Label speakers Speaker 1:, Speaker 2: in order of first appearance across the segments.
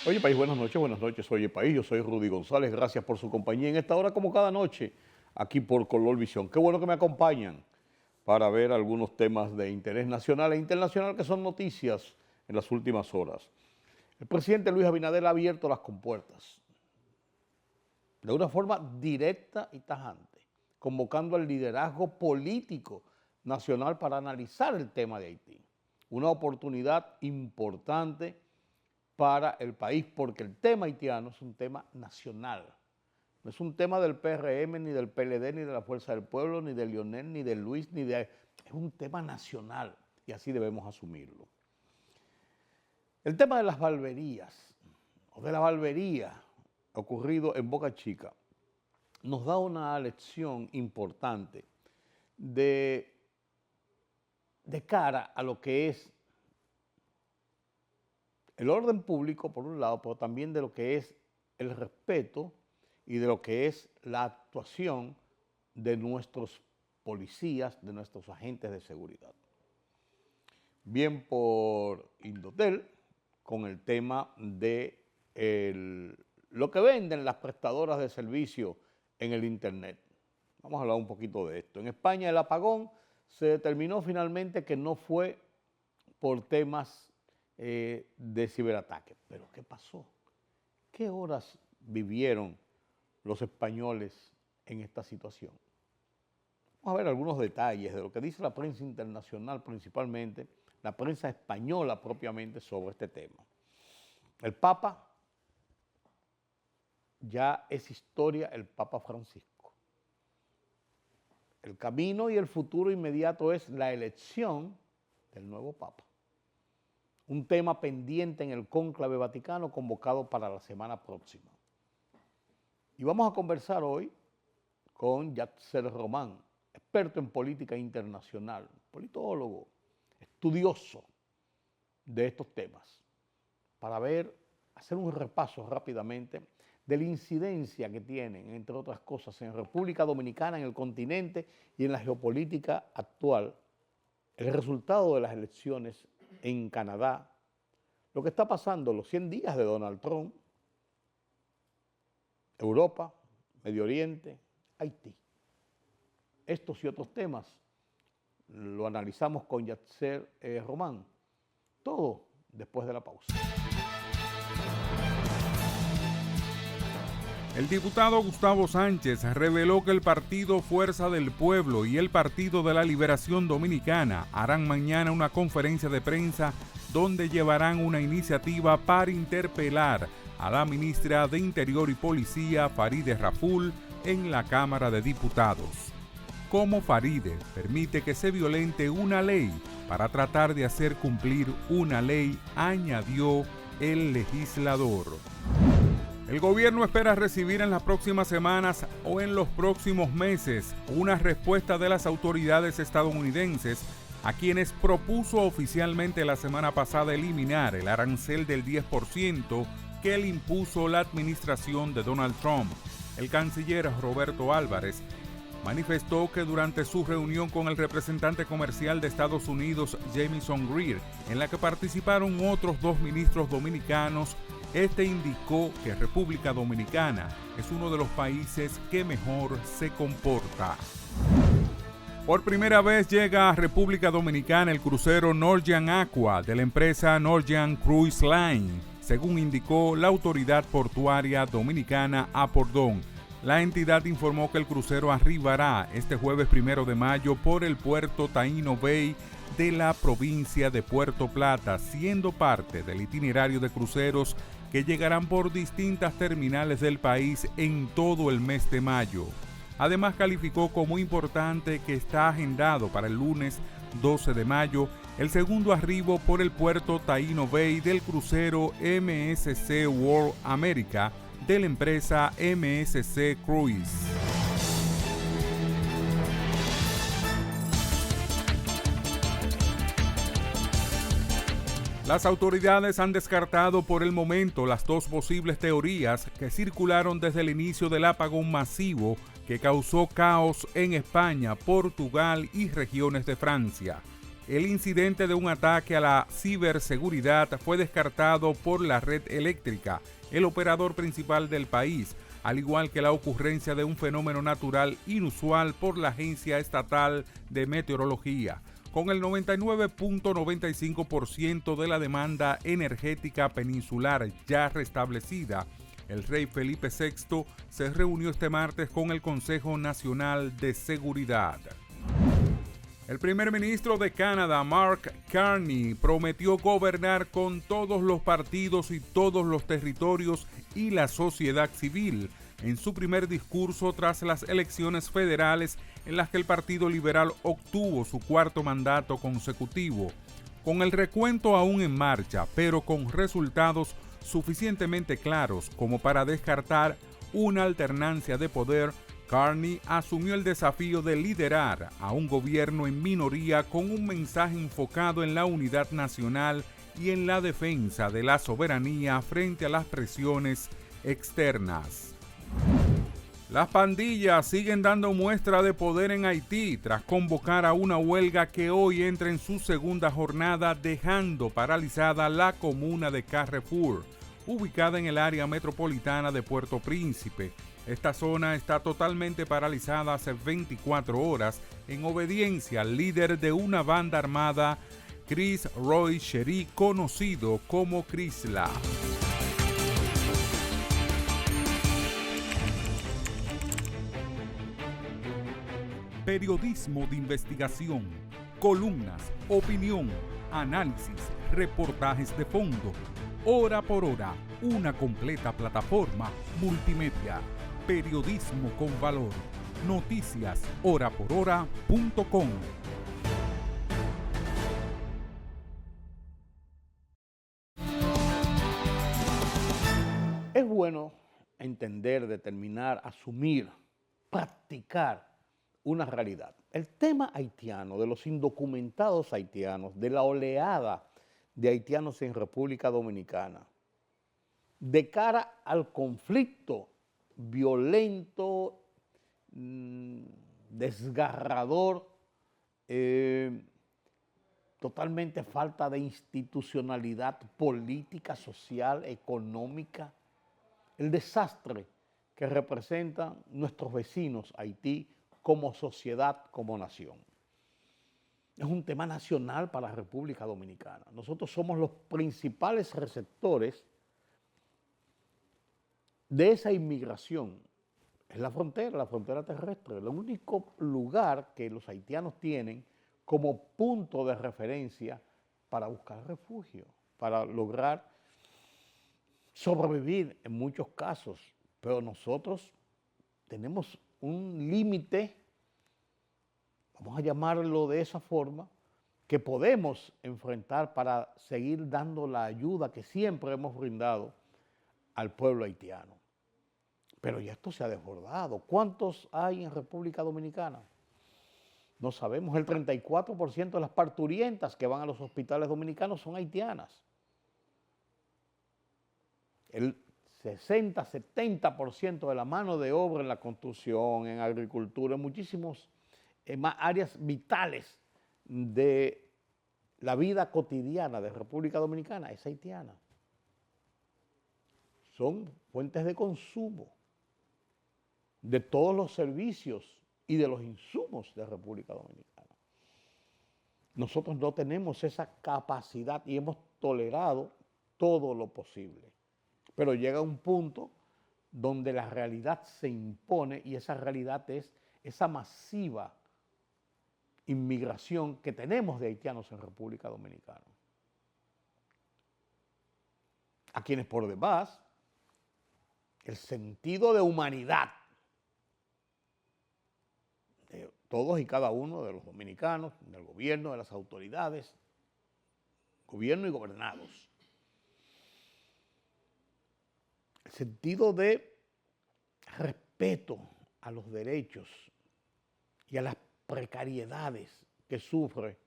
Speaker 1: Oye País, buenas noches, Oye País, yo soy Rudy González, gracias por su compañía en esta hora como cada noche, aquí por Color Visión. Qué bueno que me acompañan para ver algunos temas de interés nacional e internacional que son noticias en las últimas horas. El presidente Luis Abinader ha abierto las compuertas de una forma directa y tajante, convocando al liderazgo político nacional para analizar el tema de Haití. Una oportunidad importante para el país, porque el tema haitiano es un tema nacional. No es un tema del PRM, ni del PLD, ni de la Fuerza del Pueblo, ni de Lionel, ni de Luis, ni de... Es un tema nacional y así debemos asumirlo. El tema de las barberías, o de la barbería ocurrido en Boca Chica, nos da una lección importante de cara a lo que es el orden público, por un lado, pero también de lo que es el respeto y de lo que es la actuación de nuestros policías, de nuestros agentes de seguridad. Bien por Indotel, con el tema de lo que venden las prestadoras de servicio en el Internet. Vamos a hablar un poquito de esto. En España el apagón se determinó finalmente que no fue por temas de ciberataque. Pero ¿qué pasó? ¿Qué horas vivieron los españoles en esta situación? Vamos a ver algunos detalles de lo que dice la prensa internacional, principalmente la prensa española propiamente sobre este tema. El Papa ya es historia, el Papa Francisco. El camino y el futuro inmediato es la elección del nuevo Papa. Un tema pendiente en el cónclave vaticano convocado para la semana próxima. Y vamos a conversar hoy con Yatser Román, experto en política internacional, politólogo, estudioso de estos temas, para hacer un repaso rápidamente de la incidencia que tienen, entre otras cosas, en República Dominicana, en el continente y en la geopolítica actual, el resultado de las elecciones en Canadá, lo que está pasando, los 100 días de Donald Trump, Europa, Medio Oriente, Haití. Estos y otros temas lo analizamos con Yatser Román. Todo después de la pausa.
Speaker 2: El diputado Gustavo Sánchez reveló que el partido Fuerza del Pueblo y el Partido de la Liberación Dominicana harán mañana una conferencia de prensa donde llevarán una iniciativa para interpelar a la ministra de Interior y Policía, Farideh Raful, en la Cámara de Diputados. Como Farideh permite que se violente una ley para tratar de hacer cumplir una ley, añadió el legislador. El gobierno espera recibir en las próximas semanas o en los próximos meses una respuesta de las autoridades estadounidenses a quienes propuso oficialmente la semana pasada eliminar el arancel del 10% que le impuso la administración de Donald Trump. El canciller Roberto Álvarez manifestó que durante su reunión con el representante comercial de Estados Unidos, Jamieson Greer, en la que participaron otros 2 ministros dominicanos, este indicó que República Dominicana es uno de los países que mejor se comporta. Por primera vez llega a República Dominicana el crucero Norwegian Aqua de la empresa Norwegian Cruise Line, según indicó la autoridad portuaria dominicana Apordón. La entidad informó que el crucero arribará este jueves 1 de mayo por el puerto Taino Bay de la provincia de Puerto Plata, siendo parte del itinerario de cruceros que llegarán por distintas terminales del país en todo el mes de mayo. Además, calificó como importante que está agendado para el lunes 12 de mayo el segundo arribo por el puerto Taino Bay del crucero MSC World America de la empresa MSC Cruise. Las autoridades han descartado por el momento las 2 posibles teorías que circularon desde el inicio del apagón masivo que causó caos en España, Portugal y regiones de Francia. El incidente de un ataque a la ciberseguridad fue descartado por la red eléctrica, el operador principal del país, al igual que la ocurrencia de un fenómeno natural inusual por la Agencia Estatal de Meteorología. Con el 99.95% de la demanda energética peninsular ya restablecida, el rey Felipe VI se reunió este martes con el Consejo Nacional de Seguridad. El primer ministro de Canadá, Mark Carney, prometió gobernar con todos los partidos y todos los territorios y la sociedad civil en su primer discurso tras las elecciones federales en las que el Partido Liberal obtuvo su cuarto mandato consecutivo. Con el recuento aún en marcha, pero con resultados suficientemente claros como para descartar una alternancia de poder, Carney asumió el desafío de liderar a un gobierno en minoría con un mensaje enfocado en la unidad nacional y en la defensa de la soberanía frente a las presiones externas. Las pandillas siguen dando muestra de poder en Haití tras convocar a una huelga que hoy entra en su segunda jornada, dejando paralizada la comuna de Carrefour, ubicada en el área metropolitana de Puerto Príncipe. Esta zona está totalmente paralizada hace 24 horas en obediencia al líder de una banda armada, Chris Roy Sherry, conocido como Crisla. Periodismo de investigación, columnas, opinión, análisis, reportajes de fondo. Hora por hora, una completa plataforma multimedia. Periodismo con valor. Noticias horaporhora.com.
Speaker 1: Es bueno entender, determinar, asumir, practicar una realidad. El tema haitiano, de los indocumentados haitianos, de la oleada de haitianos en República Dominicana, de cara al conflicto violento, desgarrador, totalmente falta de institucionalidad política, social, económica, el desastre que representan nuestros vecinos Haití como sociedad, como nación. Es un tema nacional para la República Dominicana. Nosotros somos los principales receptores de esa inmigración. Es la frontera terrestre, el único lugar que los haitianos tienen como punto de referencia para buscar refugio, para lograr sobrevivir en muchos casos. Pero nosotros tenemos un límite, vamos a llamarlo de esa forma, que podemos enfrentar para seguir dando la ayuda que siempre hemos brindado al pueblo haitiano. Pero ya esto se ha desbordado. ¿Cuántos hay en República Dominicana? No sabemos. El 34% de las parturientas que van a los hospitales dominicanos son haitianas. El 60-70% de la mano de obra en la construcción, en agricultura, en muchísimas áreas vitales de la vida cotidiana de República Dominicana es haitiana. Son fuentes de consumo de todos los servicios y de los insumos de República Dominicana. Nosotros no tenemos esa capacidad y hemos tolerado todo lo posible. Pero llega un punto donde la realidad se impone y esa realidad es esa masiva inmigración que tenemos de haitianos en República Dominicana. A quienes por demás el sentido de humanidad de todos y cada uno de los dominicanos, del gobierno, de las autoridades, gobierno y gobernados, el sentido de respeto a los derechos y a las precariedades que sufre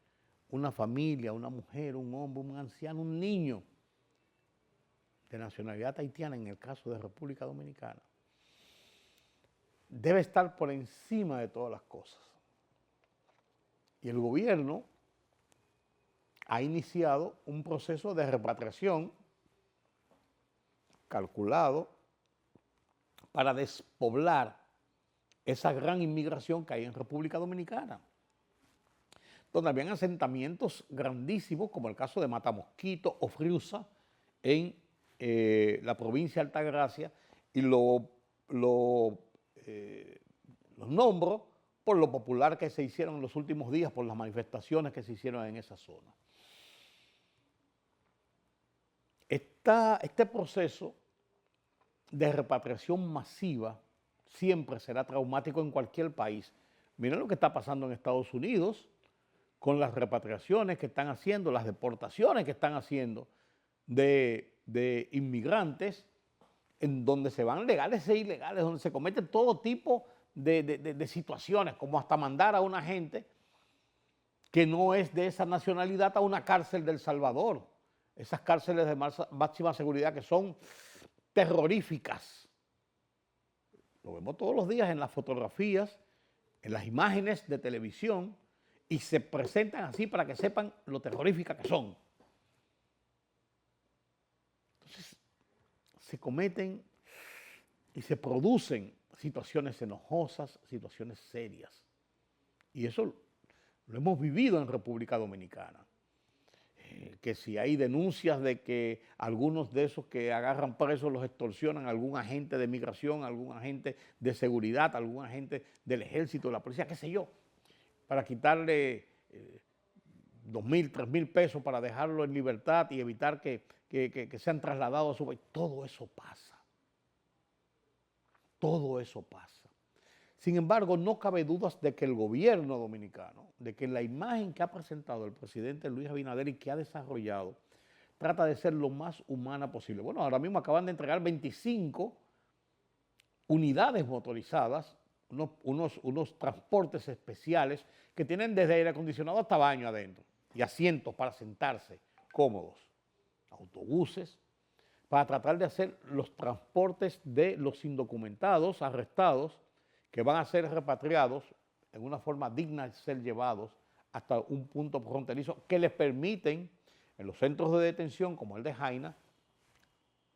Speaker 1: una familia, una mujer, un hombre, un anciano, un niño de nacionalidad haitiana, en el caso de República Dominicana, debe estar por encima de todas las cosas. Y el gobierno ha iniciado un proceso de repatriación calculado para despoblar esa gran inmigración que hay en República Dominicana, donde habían asentamientos grandísimos, como el caso de Matamosquito o Friusa, en la provincia de Altagracia, y los nombro por lo popular que se hicieron en los últimos días, por las manifestaciones que se hicieron en esa zona. Este proceso de repatriación masiva siempre será traumático en cualquier país. Miren lo que está pasando en Estados Unidos con las repatriaciones que están haciendo, las deportaciones que están haciendo de inmigrantes, en donde se van legales e ilegales, donde se cometen todo tipo de situaciones, como hasta mandar a una gente que no es de esa nacionalidad a una cárcel de El Salvador. Esas cárceles de máxima seguridad que son terroríficas. Lo vemos todos los días en las fotografías, en las imágenes de televisión, y se presentan así para que sepan lo terroríficas que son. Entonces, se cometen y se producen situaciones enojosas, situaciones serias. Y eso lo hemos vivido en República Dominicana. Que si hay denuncias de que algunos de esos que agarran presos los extorsionan, algún agente de migración, algún agente de seguridad, algún agente del ejército, de la policía, qué sé yo, para quitarle 2.000, 3.000 pesos para dejarlo en libertad y evitar que sean trasladados a su país. Todo eso pasa. Todo eso pasa. Sin embargo, no cabe dudas de que el gobierno dominicano, de que la imagen que ha presentado el presidente Luis Abinader y que ha desarrollado, trata de ser lo más humana posible. Bueno, ahora mismo acaban de entregar 25 unidades motorizadas, unos transportes especiales que tienen desde aire acondicionado hasta baño adentro y asientos para sentarse cómodos, autobuses, para tratar de hacer los transportes de los indocumentados, arrestados, que van a ser repatriados en una forma digna de ser llevados hasta un punto fronterizo que les permiten, en los centros de detención como el de Jaina,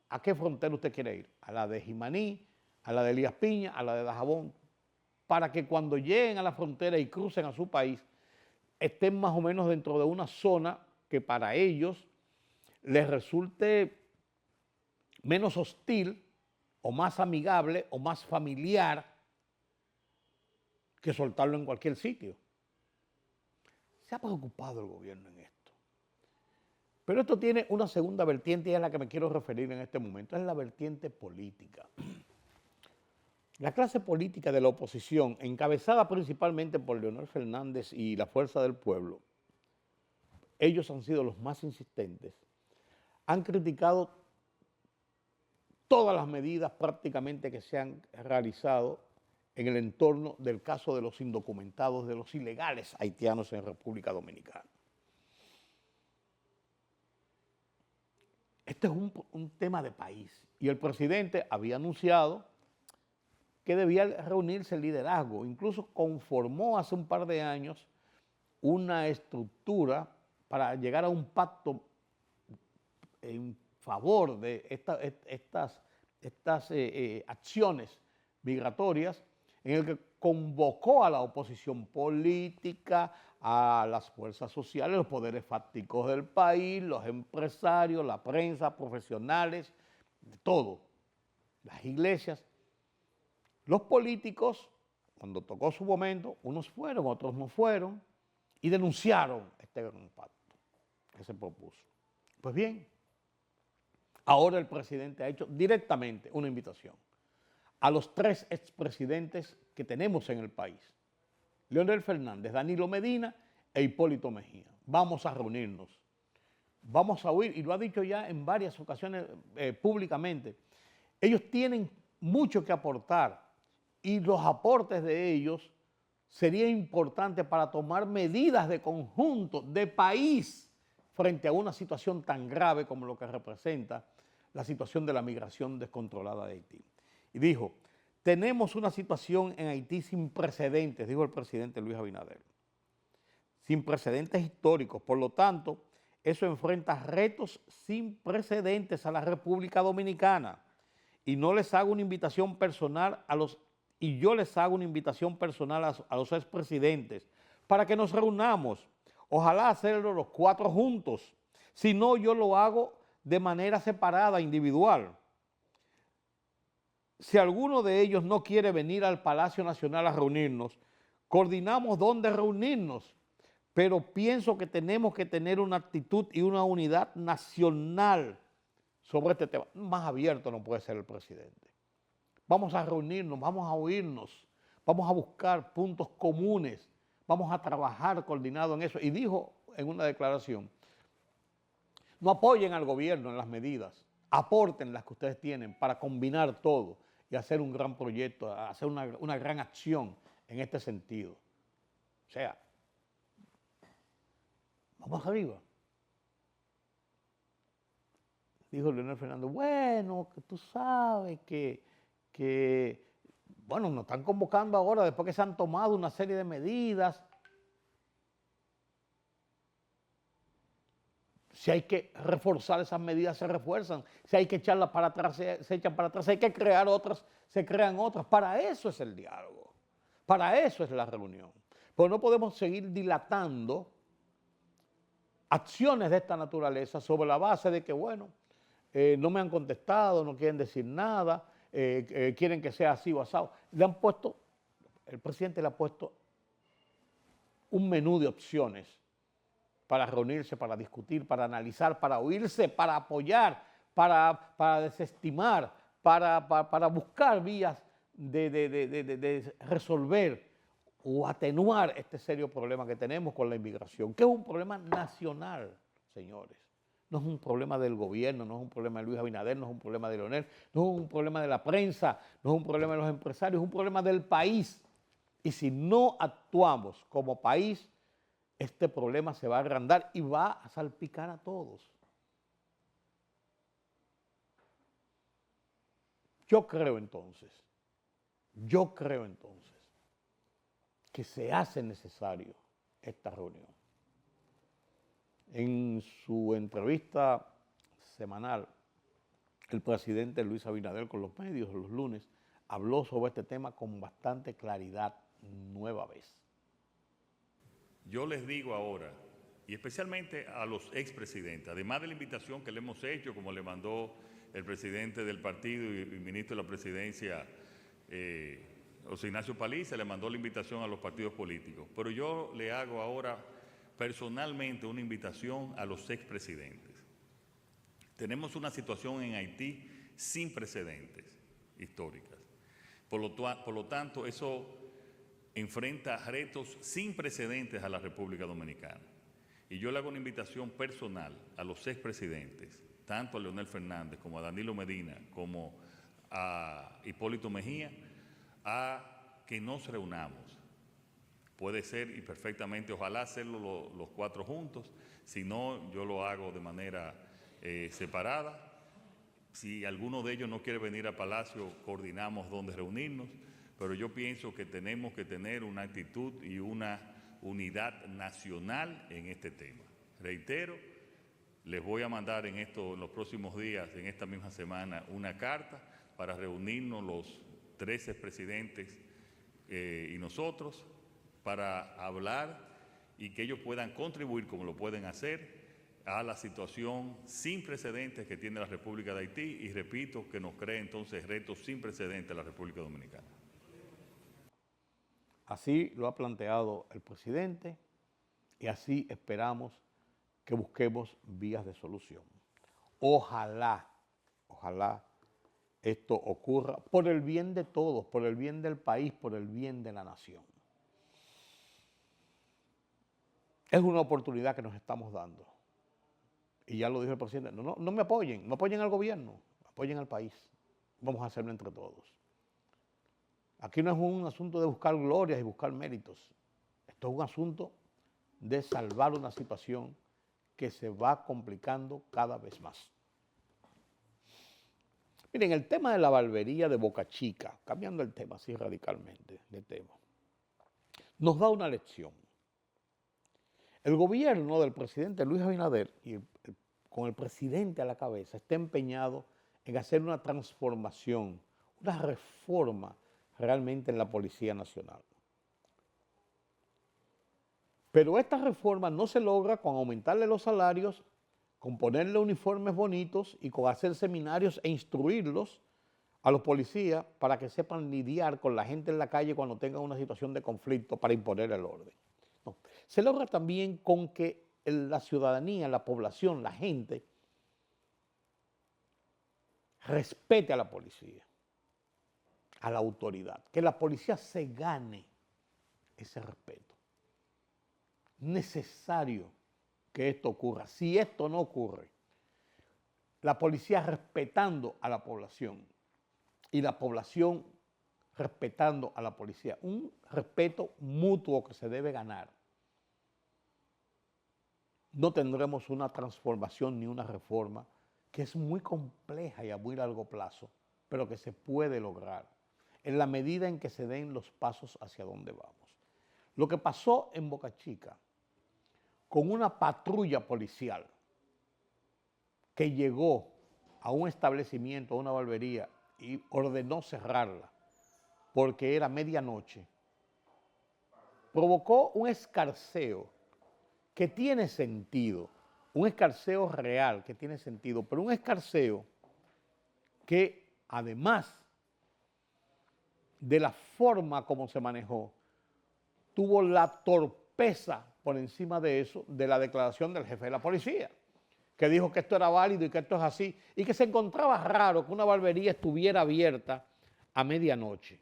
Speaker 1: ¿a qué frontera usted quiere ir? A la de Jimaní, a la de Elías Piña, a la de Dajabón, para que cuando lleguen a la frontera y crucen a su país, estén más o menos dentro de una zona que para ellos les resulte menos hostil o más amigable o más familiar que soltarlo en cualquier sitio. Se ha preocupado el gobierno en esto. Pero esto tiene una segunda vertiente y es la que me quiero referir en este momento, es la vertiente política. La clase política de la oposición, encabezada principalmente por Leonel Fernández y la Fuerza del Pueblo, ellos han sido los más insistentes, han criticado todas las medidas prácticamente que se han realizado en el entorno del caso de los indocumentados, de los ilegales haitianos en República Dominicana. Este es un tema de país y el presidente había anunciado que debía reunirse el liderazgo, incluso conformó hace un par de años una estructura para llegar a un pacto en favor de estas acciones migratorias, en el que convocó a la oposición política, a las fuerzas sociales, los poderes fácticos del país, los empresarios, la prensa, profesionales, de todo, las iglesias. Los políticos, cuando tocó su momento, unos fueron, otros no fueron, y denunciaron este gran pacto que se propuso. Pues bien, ahora el presidente ha hecho directamente una invitación a los 3 expresidentes que tenemos en el país, Leonel Fernández, Danilo Medina e Hipólito Mejía. Vamos a reunirnos, vamos a oír, y lo ha dicho ya en varias ocasiones públicamente, ellos tienen mucho que aportar y los aportes de ellos serían importantes para tomar medidas de conjunto, de país, frente a una situación tan grave como lo que representa la situación de la migración descontrolada de Haití. Y dijo, tenemos una situación en Haití sin precedentes, dijo el presidente Luis Abinader, sin precedentes históricos. Por lo tanto, Eso enfrenta retos sin precedentes a la República Dominicana. Y no les hago una invitación personal yo les hago una invitación personal a los expresidentes para que nos reunamos. Ojalá hacerlo los 4 juntos. Si no, yo lo hago de manera separada, individual. Si alguno de ellos no quiere venir al Palacio Nacional a reunirnos, coordinamos dónde reunirnos, pero pienso que tenemos que tener una actitud y una unidad nacional sobre este tema. Más abierto no puede ser el presidente. Vamos a reunirnos, vamos a oírnos, vamos a buscar puntos comunes, vamos a trabajar coordinado en eso. Y dijo en una declaración, no apoyen al gobierno en las medidas, aporten las que ustedes tienen para combinar todo y hacer un gran proyecto, hacer una gran acción en este sentido. O sea, vamos arriba. Dijo Leonel Fernández, bueno, que tú sabes que bueno, nos están convocando ahora después que se han tomado una serie de medidas. Si hay que reforzar esas medidas, se refuerzan. Si hay que echarlas para atrás, se echan para atrás. Si hay que crear otras, se crean otras. Para eso es el diálogo. Para eso es la reunión. Pero no podemos seguir dilatando acciones de esta naturaleza sobre la base de que, bueno, no me han contestado, no quieren decir nada, quieren que sea así o asado. El presidente le ha puesto un menú de opciones para reunirse, para discutir, para analizar, para oírse, para apoyar, para desestimar, para buscar vías de resolver o atenuar este serio problema que tenemos con la inmigración, que es un problema nacional, señores. No es un problema del gobierno, no es un problema de Luis Abinader, no es un problema de Leonel, no es un problema de la prensa, no es un problema de los empresarios, es un problema del país. Y si no actuamos como país, este problema se va a agrandar y va a salpicar a todos. Yo creo entonces que se hace necesario esta reunión. En su entrevista semanal, el presidente Luis Abinader con los medios los lunes habló sobre este tema con bastante claridad nueva vez.
Speaker 3: Yo les digo ahora, y especialmente a los expresidentes, además de la invitación que le hemos hecho, como le mandó el presidente del partido y ministro de la presidencia, José Ignacio Paliza, le mandó la invitación a los partidos políticos, pero yo le hago ahora personalmente una invitación a los expresidentes. Tenemos una situación en Haití sin precedentes históricas. Por lo tanto, eso enfrenta retos sin precedentes a la República Dominicana. Y yo le hago una invitación personal a los expresidentes, tanto a Leonel Fernández como a Danilo Medina, como a Hipólito Mejía, a que nos reunamos. Puede ser y perfectamente, ojalá hacerlo los 4 juntos, si no, yo lo hago de manera separada. Si alguno de ellos no quiere venir a Palacio, coordinamos dónde reunirnos, pero yo pienso que tenemos que tener una actitud y una unidad nacional en este tema. Reitero, les voy a mandar en los próximos días, en esta misma semana, una carta para reunirnos los 13 presidentes y nosotros, para hablar y que ellos puedan contribuir, como lo pueden hacer, a la situación sin precedentes que tiene la República de Haití y, repito, que nos cree entonces retos sin precedentes a la República Dominicana.
Speaker 1: Así lo ha planteado el presidente y así esperamos que busquemos vías de solución. Ojalá esto ocurra por el bien de todos, por el bien del país, por el bien de la nación. Es una oportunidad que nos estamos dando. Y ya lo dijo el presidente, no me apoyen, no apoyen al gobierno, apoyen al país. Vamos a hacerlo entre todos. Aquí no es un asunto de buscar glorias y buscar méritos. Esto es un asunto de salvar una situación que se va complicando cada vez más. Miren, el tema de la barbería de Boca Chica, cambiando el tema así radicalmente de tema, nos da una lección. el gobierno del presidente Luis Abinader, con el presidente a la cabeza, está empeñado en hacer una transformación, una reforma realmente en la Policía Nacional. Pero esta reforma no se logra con aumentarle los salarios, con ponerle uniformes bonitos y con hacer seminarios e instruirlos a los policías para que sepan lidiar con la gente en la calle cuando tengan una situación de conflicto para imponer el orden. No. Se logra también con que la ciudadanía, la población, la gente respete a la policía, a la autoridad, que la policía se gane ese respeto. Necesario que esto ocurra. Si esto no ocurre, la policía respetando a la población y la población respetando a la policía, un respeto mutuo que se debe ganar, no tendremos una transformación ni una reforma que es muy compleja y a muy largo plazo, pero que se puede lograr en la medida en que se den los pasos hacia donde vamos. Lo que pasó en Boca Chica con una patrulla policial que llegó a un establecimiento, a una barbería, y ordenó cerrarla porque era medianoche, provocó un escarceo que tiene sentido, un escarceo real que tiene sentido, pero un escarceo que además de la forma como se manejó, tuvo la torpeza por encima de eso, de la declaración del jefe de la policía, que dijo que esto era válido y que esto es así, y que se encontraba raro que una barbería estuviera abierta a medianoche.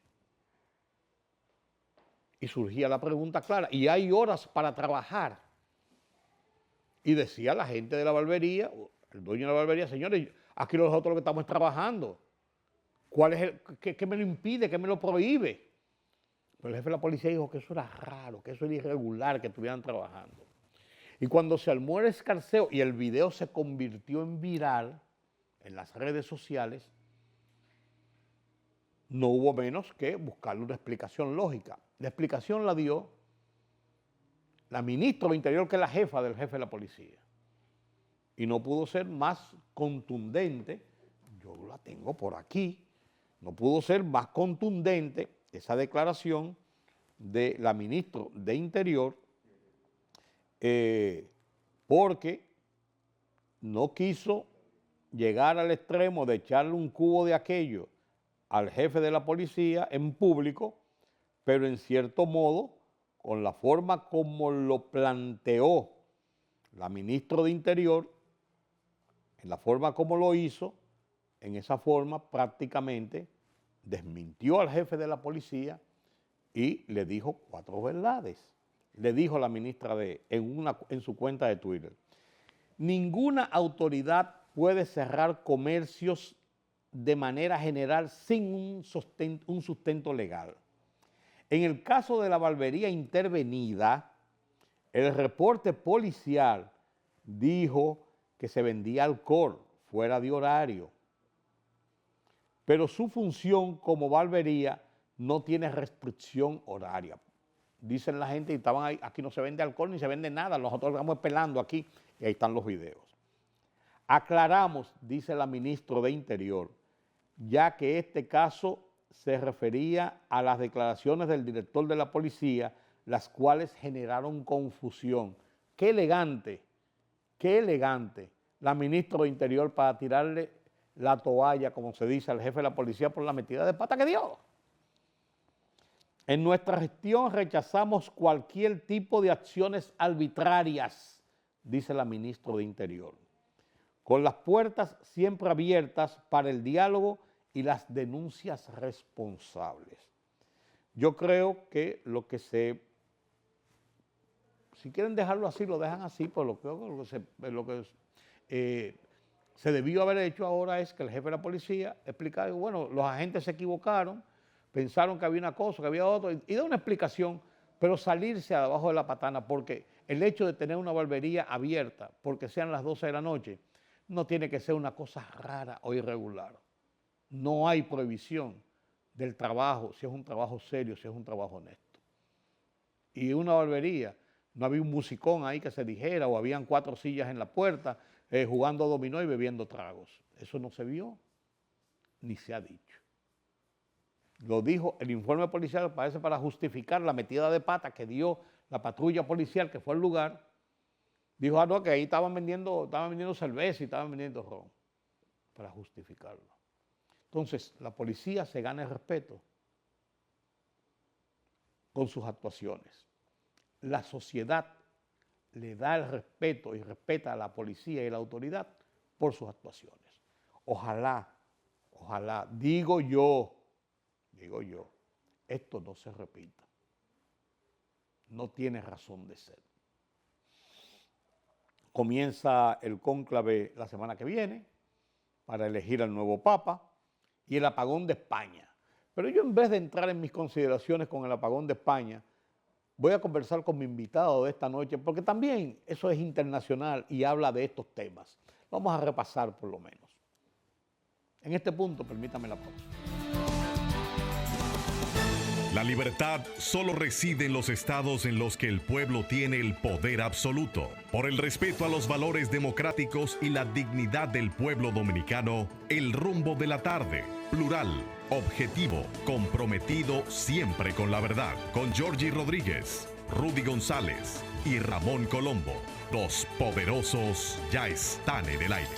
Speaker 1: Y surgía la pregunta clara, ¿y hay horas para trabajar? Y decía la gente de la barbería, el dueño de la barbería, señores, aquí nosotros lo que estamos trabajando, ¿cuál es qué me lo impide, qué me lo prohíbe? Pero el jefe de la policía dijo que eso era raro, que eso era irregular, que estuvieran trabajando. Y cuando se armó el escarceo y el video se convirtió en viral en las redes sociales, no hubo menos que buscarle una explicación lógica. La explicación la dio la ministra de Interior, que es la jefa del jefe de la policía. Y no pudo ser más contundente, yo la tengo por aquí, no pudo ser más contundente esa declaración de la ministra de Interior, porque no quiso llegar al extremo de echarle un cubo de aquello al jefe de la policía en público, pero en cierto modo, con la forma como lo planteó la ministra de Interior, en la forma como lo hizo, en esa forma prácticamente desmintió al jefe de la policía y le dijo 4 verdades. Le dijo la ministra en su cuenta de Twitter: ninguna autoridad puede cerrar comercios de manera general sin un sustento legal. En el caso de la barbería intervenida, el reporte policial dijo que se vendía alcohol fuera de horario, pero su función como barbería no tiene restricción horaria. Dicen la gente, y estaban ahí, aquí no se vende alcohol ni se vende nada, nosotros estamos pelando aquí, y ahí están los videos. Aclaramos, dice la ministra de Interior, ya que este caso se refería a las declaraciones del director de la policía, las cuales generaron confusión. Qué elegante la ministra de Interior para tirarle la toalla, como se dice, al jefe de la policía por la metida de pata que dio. En nuestra gestión rechazamos cualquier tipo de acciones arbitrarias, dice la ministra de Interior, con las puertas siempre abiertas para el diálogo y las denuncias responsables. Yo creo que si quieren dejarlo así, lo dejan así, pero lo que se debió haber hecho ahora es que el jefe de la policía explicara, bueno, los agentes se equivocaron, pensaron que había una cosa, que había otra, y da una explicación, pero salirse de abajo de la patana, porque el hecho de tener una barbería abierta, porque sean las 12 de la noche, no tiene que ser una cosa rara o irregular. No hay prohibición del trabajo, si es un trabajo serio, si es un trabajo honesto. Y una barbería no había un musicón ahí que se dijera, o habían 4 sillas en la puerta jugando dominó y bebiendo tragos. Eso no se vio, ni se ha dicho. Lo dijo el informe policial, parece para justificar la metida de pata que dio la patrulla policial que fue al lugar. Dijo, no, que ahí estaban vendiendo cerveza y estaban vendiendo ron, para justificarlo. Entonces, la policía se gana el respeto con sus actuaciones. La sociedad le da el respeto y respeta a la policía y la autoridad por sus actuaciones. Ojalá, digo yo, esto no se repita. No tiene razón de ser. Comienza el cónclave la semana que viene para elegir al nuevo Papa y el apagón de España. Pero yo, en vez de entrar en mis consideraciones con el apagón de España, voy a conversar con mi invitado de esta noche, porque también eso es internacional y habla de estos temas. Vamos a repasar por lo menos. En este punto, permítame la pausa.
Speaker 4: La libertad solo reside en los estados en los que el pueblo tiene el poder absoluto. Por el respeto a los valores democráticos y la dignidad del pueblo dominicano, El Rumbo de la Tarde, plural, objetivo, comprometido siempre con la verdad. Con Georgie Rodríguez, Rudy González y Ramón Colombo. Los poderosos ya están en el aire.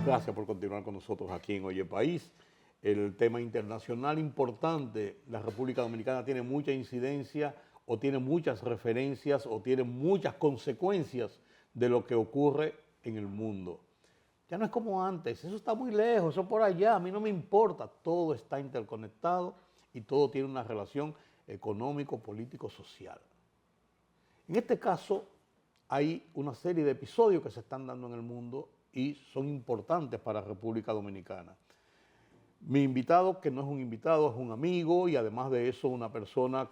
Speaker 1: Gracias por continuar con nosotros aquí en Oye País. El tema internacional importante, la República Dominicana tiene mucha incidencia o tiene muchas referencias o tiene muchas consecuencias de lo que ocurre en el mundo. Ya no es como antes, eso está muy lejos, eso por allá, a mí no me importa, todo está interconectado y todo tiene una relación económico, político, social. En este caso hay una serie de episodios que se están dando en el mundo y son importantes para la República Dominicana. Mi invitado, que no es un invitado, es un amigo y además de eso una persona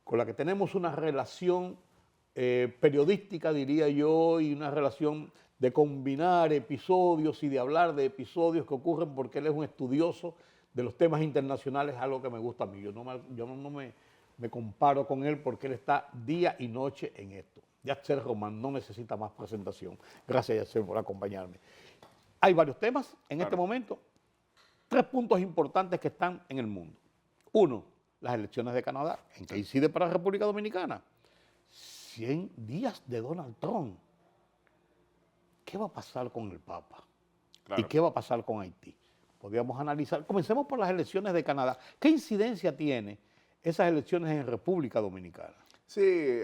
Speaker 1: con la que tenemos una relación periodística, diría yo, y una relación de combinar episodios y de hablar de episodios que ocurren porque él es un estudioso de los temas internacionales, algo que me gusta a mí. Yo no me comparo con él porque él está día y noche en esto. Yatser Román no necesita más presentación. Gracias, Yatser, por acompañarme. Hay varios temas en este momento. 3 puntos importantes que están en el mundo. 1, las elecciones de Canadá. ¿En qué incide para la República Dominicana? 100 días de Donald Trump. ¿Qué va a pasar con el Papa? Claro. ¿Y qué va a pasar con Haití? Podríamos analizar. Comencemos por las elecciones de Canadá. ¿Qué incidencia tiene esas elecciones en República Dominicana?
Speaker 5: Sí,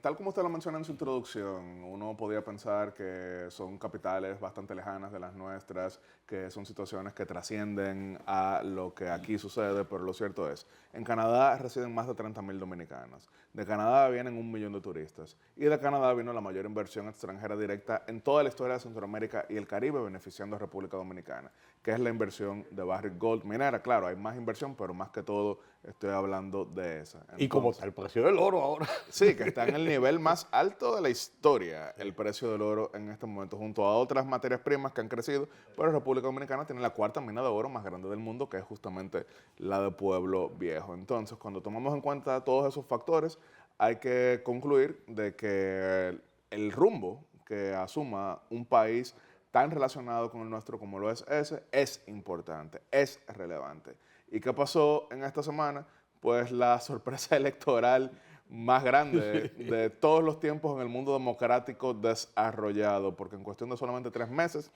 Speaker 5: tal como usted lo menciona en su introducción, uno podría pensar que son capitales bastante lejanas de las nuestras, que son situaciones que trascienden a lo que aquí sucede, pero lo cierto es, en Canadá residen más de 30,000 dominicanos, de Canadá vienen 1 millón de turistas y de Canadá vino la mayor inversión extranjera directa en toda la historia de Centroamérica y el Caribe beneficiando a República Dominicana, que es la inversión de Barrick Gold minera. Claro, hay más inversión, pero más que todo estoy hablando de esa. Entonces,
Speaker 1: ¿y cómo está el precio del oro ahora?
Speaker 5: Sí, que está en el nivel más alto de la historia, el precio del oro en este momento, junto a otras materias primas que han crecido, pero República Dominicana tiene la 4ª mina de oro más grande del mundo, que es justamente la de Pueblo Viejo. Entonces, cuando tomamos en cuenta todos esos factores, hay que concluir de que el rumbo que asuma un país tan relacionado con el nuestro como lo es ese, es importante, es relevante. ¿Y qué pasó en esta semana? Pues la sorpresa electoral más grande de todos los tiempos en el mundo democrático desarrollado, porque en cuestión de solamente 3 meses,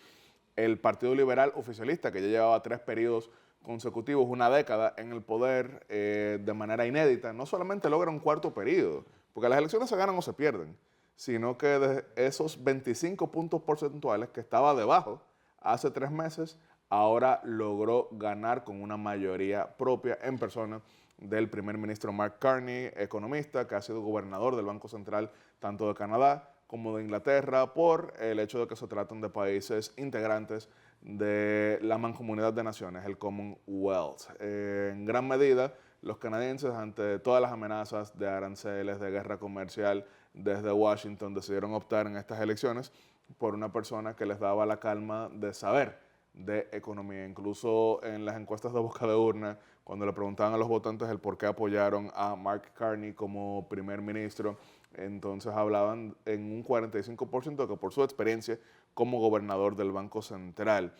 Speaker 5: el Partido Liberal oficialista, que ya llevaba 3 periodos consecutivos, 1 década en el poder de manera inédita, no solamente logra un 4º periodo, porque las elecciones se ganan o se pierden, sino que de esos 25 puntos porcentuales que estaba debajo hace 3 meses, ahora logró ganar con una mayoría propia en persona del primer ministro Mark Carney, economista, que ha sido gobernador del Banco Central tanto de Canadá como de Inglaterra, por el hecho de que se tratan de países integrantes de la Mancomunidad de Naciones, el Commonwealth. En gran medida, los canadienses, ante todas las amenazas de aranceles, de guerra comercial desde Washington, decidieron optar en estas elecciones por una persona que les daba la calma de saber de economía. Incluso en las encuestas de boca de urna, cuando le preguntaban a los votantes el por qué apoyaron a Mark Carney como primer ministro, entonces hablaban en un 45% que por su experiencia como gobernador del Banco Central.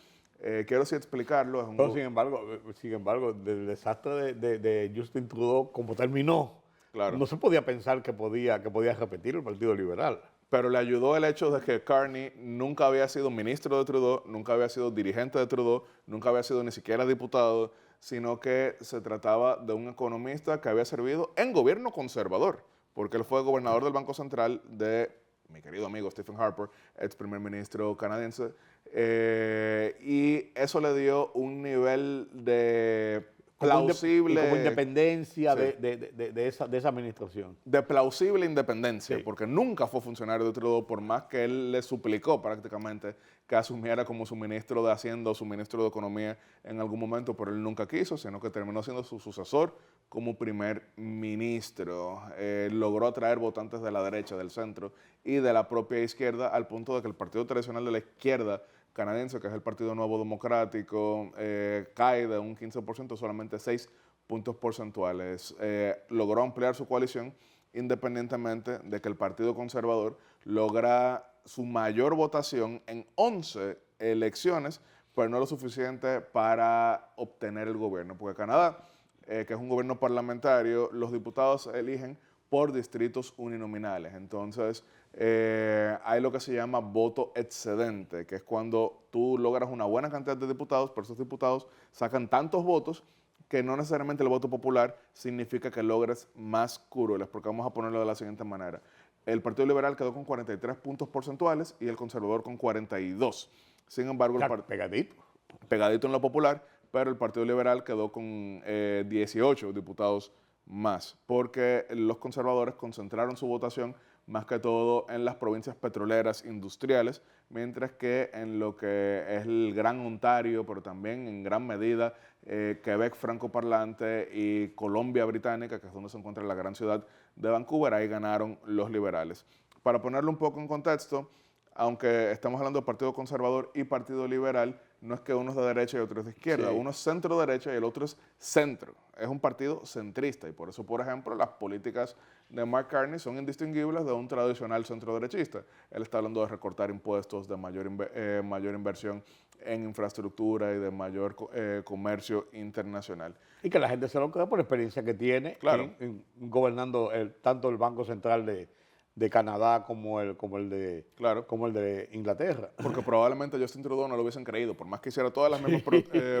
Speaker 5: Quiero sí explicarlo. Es un
Speaker 1: Pero sin embargo, del desastre de Justin Trudeau, como terminó,
Speaker 5: Claro.
Speaker 1: no se podía pensar que podía repetir el Partido Liberal.
Speaker 5: Pero le ayudó el hecho de que Carney nunca había sido ministro de Trudeau, nunca había sido dirigente de Trudeau, nunca había sido ni siquiera diputado, sino que se trataba de un economista que había servido en gobierno conservador, porque él fue gobernador del Banco Central de mi querido amigo Stephen Harper, ex primer ministro canadiense, y eso le dio un nivel de plausible...
Speaker 1: Como independencia
Speaker 5: Sí.
Speaker 1: de esa administración.
Speaker 5: de plausible independencia,
Speaker 1: Sí.
Speaker 5: porque nunca fue funcionario de Trudeau, por más que él le suplicó prácticamente que asumiera como su ministro de Hacienda o su ministro de Economía en algún momento, pero él nunca quiso, sino que terminó siendo su sucesor como primer ministro. Logró atraer votantes de la derecha, del centro y de la propia izquierda, al punto de que el partido tradicional de la izquierda canadiense, que es el Partido Nuevo Democrático, cae de un 15% solamente 6 puntos porcentuales. Logró ampliar su coalición independientemente de que el Partido Conservador logra su mayor votación en 11 elecciones, pero no lo suficiente para obtener el gobierno. Porque Canadá, que es un gobierno parlamentario, los diputados se eligen por distritos uninominales. Entonces, hay lo que se llama voto excedente, que es cuando tú logras una buena cantidad de diputados, pero esos diputados sacan tantos votos que no necesariamente el voto popular significa que logres más curules, porque vamos a ponerlo de la siguiente manera. El Partido Liberal quedó con 43 puntos porcentuales y el Conservador con 42. Sin embargo, pegadito en lo popular, pero el Partido Liberal quedó con 18 diputados más, porque los conservadores concentraron su votación más que todo en las provincias petroleras industriales, mientras que en lo que es el Gran Ontario, pero también en gran medida Quebec francoparlante y Columbia Británica, que es donde se encuentra la gran ciudad de Vancouver, ahí ganaron los liberales. Para ponerlo un poco en contexto, aunque estamos hablando de Partido Conservador y Partido Liberal, no es que uno es de derecha y otro es de izquierda.
Speaker 1: Sí.
Speaker 5: Uno es centro-derecha y el otro es centro. Es un partido centrista y por eso, por ejemplo, las políticas de Mark Carney son indistinguibles de un tradicional centro-derechista. Él está hablando de recortar impuestos, de mayor inversión en infraestructura y de mayor comercio internacional.
Speaker 1: Y que la gente se lo cree por la experiencia que tiene
Speaker 5: Claro.
Speaker 1: gobernando tanto el Banco Central de Canadá como el
Speaker 5: Claro.
Speaker 1: de Inglaterra.
Speaker 5: Porque probablemente Justin Trudeau no lo hubiesen creído. Por más que hiciera todas las mismas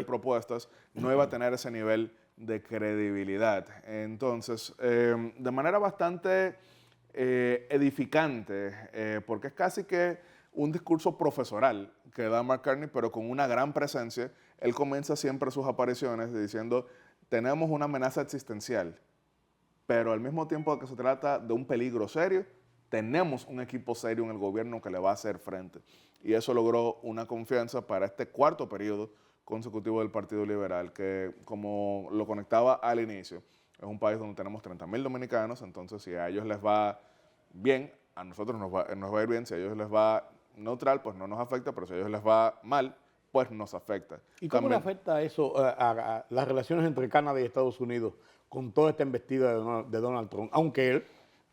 Speaker 5: propuestas, no iba a tener ese nivel de credibilidad. Entonces, de manera bastante edificante, porque es casi que un discurso profesoral que da Mark Carney, pero con una gran presencia, él comienza siempre sus apariciones diciendo, tenemos una amenaza existencial, pero al mismo tiempo que se trata de un peligro serio, tenemos un equipo serio en el gobierno que le va a hacer frente. Y eso logró una confianza para este cuarto periodo consecutivo del Partido Liberal, que como lo conectaba al inicio, es un país donde tenemos 30,000 dominicanos, entonces si a ellos les va bien, a nosotros nos va a ir bien, si a ellos les va neutral, pues no nos afecta, pero si a ellos les va mal, pues nos afecta.
Speaker 1: ¿Y cómo le
Speaker 5: También,
Speaker 1: afecta eso a las relaciones entre Canadá y Estados Unidos con toda esta embestida de Donald Trump? Aunque él,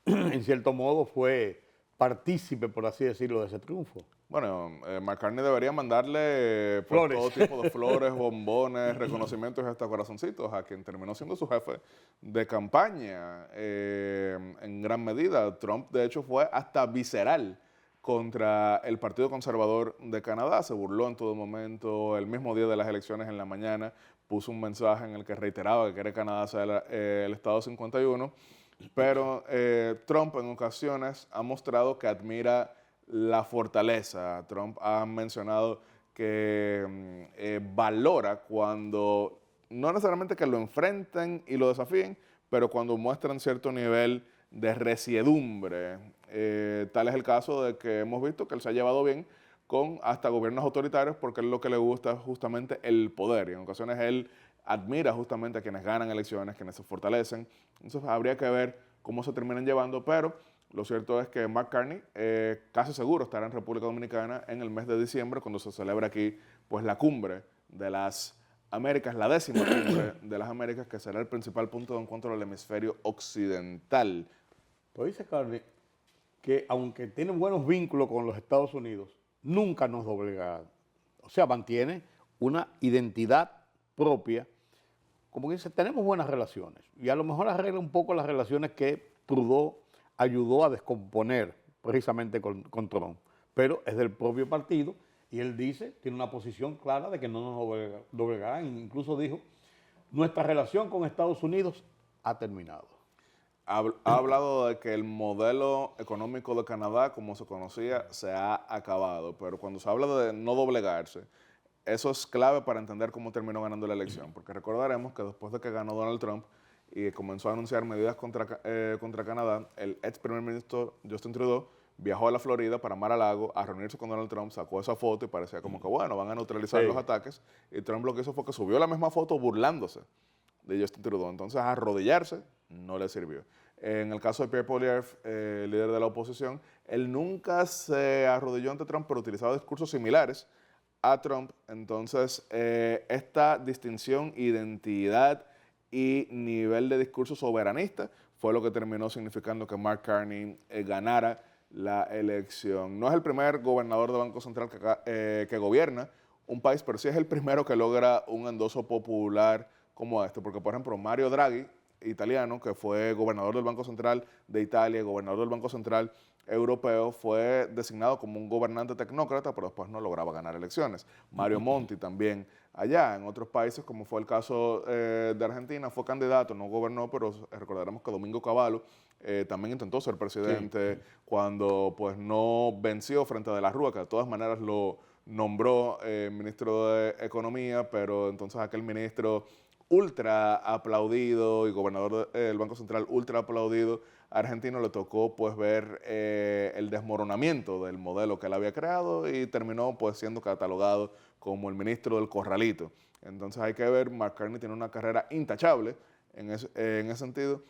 Speaker 1: en cierto modo, fue partícipe, por así decirlo, de ese triunfo.
Speaker 5: Bueno, Mark Carney debería mandarle pues,
Speaker 1: Flores.
Speaker 5: todo tipo de flores, bombones, reconocimientos y hasta corazoncitos a quien terminó siendo su jefe de campaña. En gran medida, Trump de hecho fue hasta visceral contra el Partido Conservador de Canadá, se burló en todo momento, el mismo día de las elecciones en la mañana puso un mensaje en el que reiteraba que quiere Canadá ser el Estado 51, pero Trump en ocasiones ha mostrado que admira la fortaleza. Trump ha mencionado que valora cuando, no necesariamente que lo enfrenten y lo desafíen, pero cuando muestran cierto nivel de resiedumbre. Tal es el caso de que hemos visto que él se ha llevado bien con hasta gobiernos autoritarios porque él lo que le gusta es justamente el poder y en ocasiones él admira justamente a quienes ganan elecciones, quienes se fortalecen. Entonces habría que ver cómo se terminan llevando, pero lo cierto es que Mark Carney casi seguro estará en República Dominicana en el mes de diciembre cuando se celebra aquí pues la cumbre de las Américas, la 10ª cumbre de las Américas, que será el principal punto de encuentro del hemisferio occidental.
Speaker 1: Pues dice Carly que aunque tienen buenos vínculos con los Estados Unidos, nunca nos doblegarán. O sea, mantiene una identidad propia. Como que dice, tenemos buenas relaciones. Y a lo mejor arregla un poco las relaciones que Trudeau ayudó a descomponer precisamente con Trump. Pero es del propio partido y él dice, tiene una posición clara de que no nos doblegarán. Incluso dijo, nuestra relación con Estados Unidos ha terminado.
Speaker 5: Ha hablado de que el modelo económico de Canadá, como se conocía, se ha acabado. Pero cuando se habla de no doblegarse, eso es clave para entender cómo terminó ganando la elección. Porque recordaremos que después de que ganó Donald Trump y comenzó a anunciar medidas contra Canadá, el ex primer ministro Justin Trudeau viajó a la Florida para Mar-a-Lago a reunirse con Donald Trump, sacó esa foto y parecía como que, bueno, van a neutralizar los ataques. Y Trump lo que hizo fue que subió la misma foto burlándose de Justin Trudeau. Entonces, arrodillarse no le sirvió. En el caso de Pierre Poilievre, líder de la oposición, él nunca se arrodilló ante Trump, pero utilizaba discursos similares a Trump. Entonces, esta distinción, identidad y nivel de discurso soberanista fue lo que terminó significando que Mark Carney ganara la elección. No es el primer gobernador de Banco Central que gobierna un país, pero sí es el primero que logra un endoso popular como este, porque por ejemplo Mario Draghi, italiano, que fue gobernador del Banco Central de Italia, gobernador del Banco Central Europeo, fue designado como un gobernante tecnócrata, pero después no lograba ganar elecciones. Mario Monti también allá. En otros países, como fue el caso de Argentina, fue candidato, no gobernó, pero recordaremos que Domingo Cavallo también intentó ser presidente cuando pues no venció frente a De la Rúa, que de todas maneras lo nombró ministro de Economía, pero entonces aquel ministro ultra aplaudido y gobernador del Banco Central ultra aplaudido argentino le tocó pues ver el desmoronamiento del modelo que él había creado y terminó pues siendo catalogado como el ministro del corralito. Entonces hay que ver, Mark Carney tiene una carrera intachable en ese sentido.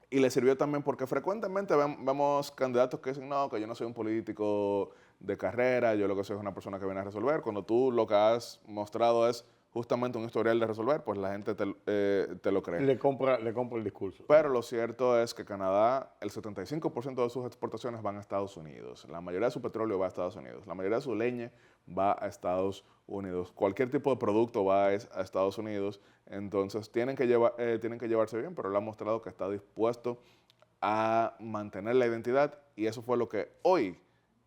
Speaker 5: Y le sirvió también porque frecuentemente vemos candidatos que dicen, no, que yo no soy un político de carrera, yo lo que soy es una persona que viene a resolver. Cuando tú lo que has mostrado es justamente un historial de resolver, pues la gente te lo cree.
Speaker 1: Le compra el discurso.
Speaker 5: Pero lo cierto es que Canadá, el 75% de sus exportaciones van a Estados Unidos. La mayoría de su petróleo va a Estados Unidos. La mayoría de su leña va a Estados Unidos. Cualquier tipo de producto va a Estados Unidos. Entonces tienen que llevarse bien, pero él ha mostrado que está dispuesto a mantener la identidad y eso fue lo que hoy,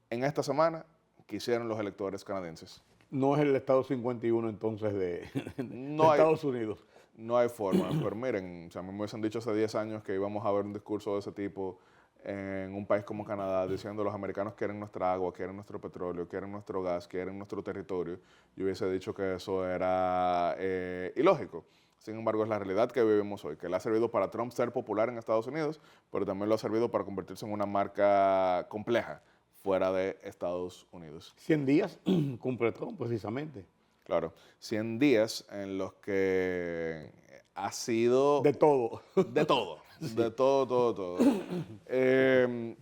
Speaker 5: en esta semana, quisieron los electores canadienses.
Speaker 1: No es el Estado 51 entonces de Estados Unidos.
Speaker 5: No hay forma, pero miren, o sea, me hubiesen dicho hace 10 años que íbamos a ver un discurso de ese tipo en un país como Canadá, diciendo los americanos quieren nuestra agua, quieren nuestro petróleo, quieren nuestro gas, quieren nuestro territorio. Yo hubiese dicho que eso era ilógico. Sin embargo, es la realidad que vivimos hoy, que le ha servido para Trump ser popular en Estados Unidos, pero también lo ha servido para convertirse en una marca compleja fuera de Estados Unidos.
Speaker 1: 100 días cumple Trump, precisamente.
Speaker 5: Claro, 100 días en los que ha sido...
Speaker 1: De todo.
Speaker 5: De todo. Sí. De todo.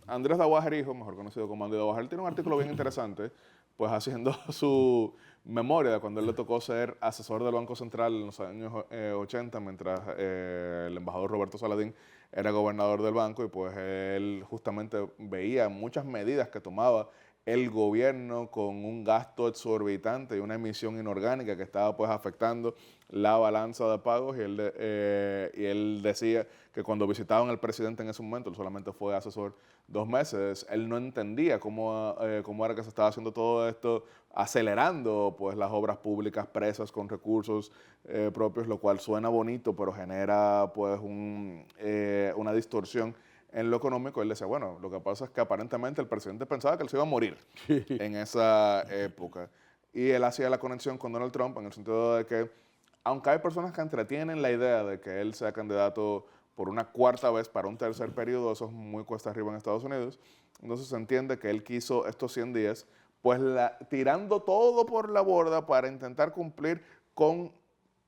Speaker 5: Andrés Dawager, hijo, mejor conocido como Andy Dawager, tiene un artículo bien interesante, pues haciendo su memoria de cuando él le tocó ser asesor del Banco Central en los años 80, mientras el embajador Roberto Saladín era gobernador del banco, y pues él justamente veía muchas medidas que tomaba el gobierno con un gasto exorbitante y una emisión inorgánica que estaba pues afectando la balanza de pagos, y él decía que cuando visitaban al presidente en ese momento, él solamente fue asesor 2 meses, él no entendía cómo era que se estaba haciendo todo esto, acelerando pues las obras públicas presas con recursos propios, lo cual suena bonito, pero genera pues una distorsión en lo económico. Él decía, bueno, lo que pasa es que aparentemente el presidente pensaba que él se iba a morir en esa época. Y él hacía la conexión con Donald Trump en el sentido de que, aunque hay personas que entretienen la idea de que él sea candidato por una 4ª vez para un 3er periodo, eso es muy cuesta arriba en Estados Unidos, entonces se entiende que él quiso estos 100 días, pues tirando todo por la borda para intentar cumplir con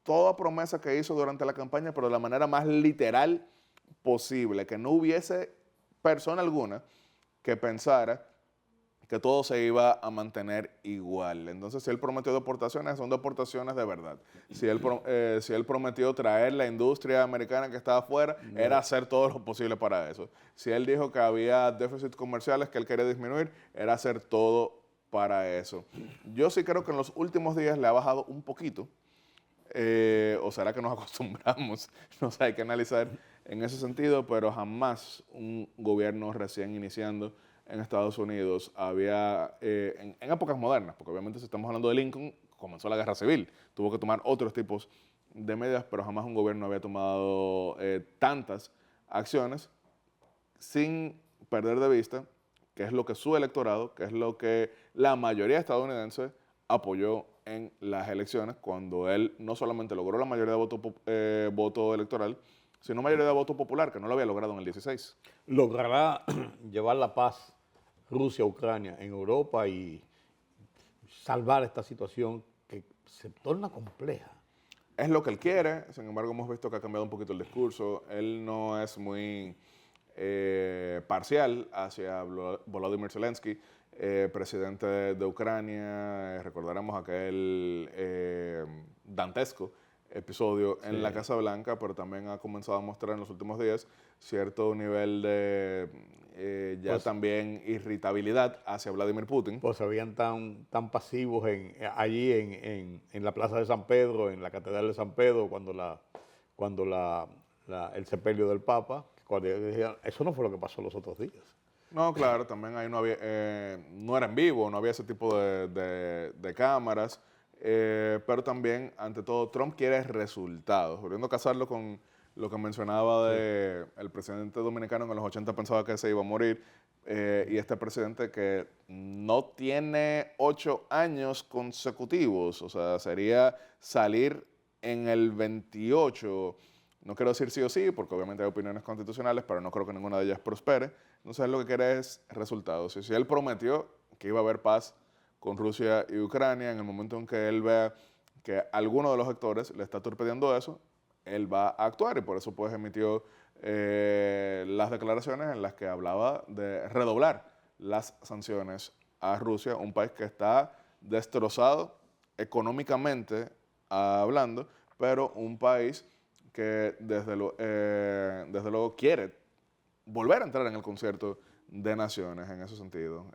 Speaker 5: toda promesa que hizo durante la campaña, pero de la manera más literal posible, que no hubiese persona alguna que pensara que todo se iba a mantener igual. Entonces, si él prometió deportaciones, son deportaciones de verdad. Si él prometió traer la industria americana que estaba afuera, era hacer todo lo posible para eso. Si él dijo que había déficits comerciales que él quería disminuir, era hacer todo para eso. Yo sí creo que en los últimos días le ha bajado un poquito, o será que nos acostumbramos, no sé, hay que analizar en ese sentido, pero jamás un gobierno recién iniciando en Estados Unidos había, en épocas modernas, porque obviamente si estamos hablando de Lincoln, comenzó la guerra civil, tuvo que tomar otros tipos de medidas, pero jamás un gobierno había tomado tantas acciones sin perder de vista qué es lo que su electorado, qué es lo que la mayoría estadounidense apoyó en las elecciones, cuando él no solamente logró la mayoría de voto electoral, sino mayoría de voto popular, que no lo había logrado en el 16.
Speaker 1: ¿Logrará llevar la paz Rusia, Ucrania en Europa y salvar esta situación que se torna compleja?
Speaker 5: Es lo que él quiere, sin embargo hemos visto que ha cambiado un poquito el discurso. Él no es muy parcial hacia Volodymyr Zelensky, presidente de Ucrania. Recordaremos aquel dantesco episodio en la Casa Blanca, pero también ha comenzado a mostrar en los últimos días cierto nivel de también irritabilidad hacia Vladimir Putin.
Speaker 1: Pues se veían tan pasivos allí en la Plaza de San Pedro, en la Catedral de San Pedro, cuando el sepelio del Papa, cuando decían, eso no fue lo que pasó los otros días.
Speaker 5: No, claro, también ahí no era en vivo, no había ese tipo de cámaras, pero también, ante todo, Trump quiere resultados. Volviendo a casarlo con lo que mencionaba el presidente dominicano, que en los 80 pensaba que se iba a morir, y este presidente que no tiene 8 años consecutivos, o sea, sería salir en el 28, no quiero decir sí o sí, porque obviamente hay opiniones constitucionales, pero no creo que ninguna de ellas prospere. Entonces él lo que quiere es resultados. Y si él prometió que iba a haber paz con Rusia y Ucrania, en el momento en que él vea que alguno de los actores le está torpedeando eso, él va a actuar, y por eso pues emitió las declaraciones en las que hablaba de redoblar las sanciones a Rusia, un país que está destrozado económicamente hablando, pero un país que desde luego quiere volver a entrar en el concierto de naciones en ese sentido.